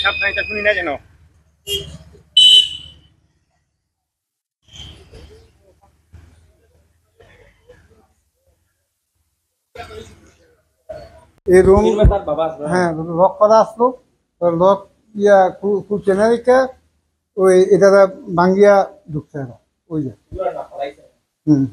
সাবধানে শুনি না যেন। এই রুম হ্যাঁ লক করা আসলো, লক ইয়া চেনারিকা ওই এটা ভাঙ্গিয়া ঢুকছে না ওই যে। হুম।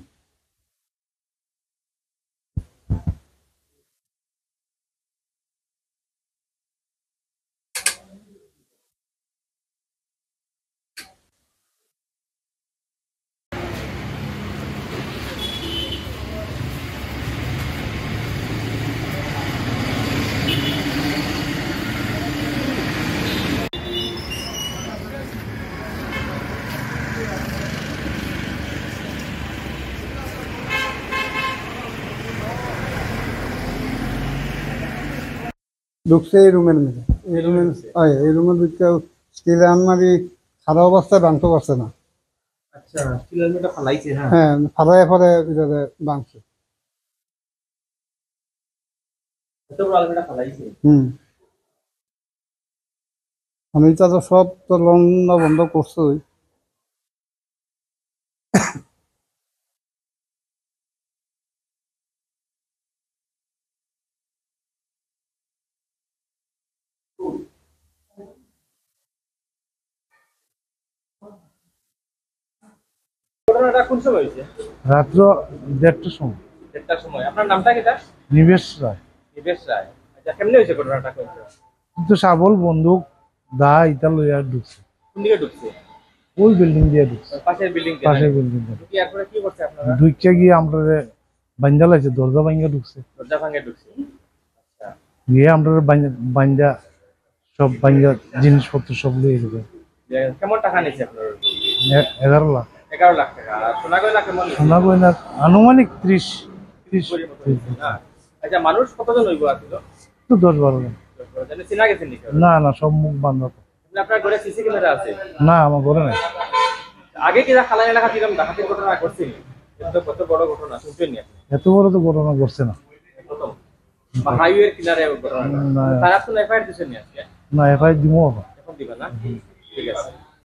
ঢুকছে এই রুমের মধ্যে, এই রুমের ভিতরে স্টিলের আলমারি খারাপ অবস্থায় ভাঙতে পারছে না। আচ্ছা, স্টিলের আলমারিটা ফালাইছে। হ্যাঁ ফালায় ফলে ভিতরে ভাঙছে। এত বড় আলমারিটা ফালাইছে। আমি তো সব তো লন্ড বন্ধ করছোই। ঘটনাটা কোন সময় হয়েছে? রাত্র 1:30টার সময়। 1:30টার সময়। আপনার নামটা কি? নিবেশ রায়। নিবেশ রায়। আচ্ছা, কেমনে হয়েছে ঘটনাটা? কিন্তু সাবল বন্দুক দা ইটা লইয়া ঢুকছে। কোন দিকে ঢুকছে? ওই বিল্ডিং দিয়ে ঢুকছে। পাশের বিল্ডিং দিয়ে? পাশের বিল্ডিং দিয়ে। কি এরপরে কি করছে আপনারা? ঢুকে গিয়ে আমরা বাঞ্জা লাইছে, দরজা ভাঙ্গা ঢুকছে। দরজা ভাঙে ঢুকছে। আচ্ছা। গিয়ে আমরা বাঞ্জা সব বাঞ্জা জিনিসপত্র সব লইয়ে ঢুকে। কেমন টাকা নিয়েছে আপনার? 11 লাখ। 11 লাখ টাকা। আর সোনা গয়না কেমন? সোনা গয়না আনুমানিক 30। আচ্ছা, মানুষ কতজন হইব আসলে? তো 10-12 জন। চিনা গেছেন নাকি? না না, সব মুখ বান্ধব। আপনার ঘরে সিসি ক্যামেরা আছে? না, আমার ঘরে নাই। আগে কি খালা এলাকা দিলাম ডাকাতির ঘটনা করছেন? কত বড় ঘটনা শুনছেন নি আপনি? এত বড় তো ঘটনা ঘটছে না। প্রথম হাইওয়ের কিনারে ঘটনা। তারা তো এফআইআর দিছেন নি আজকে? না, এফআইআর দিব এখন দিবেন না? ঠিক আছে।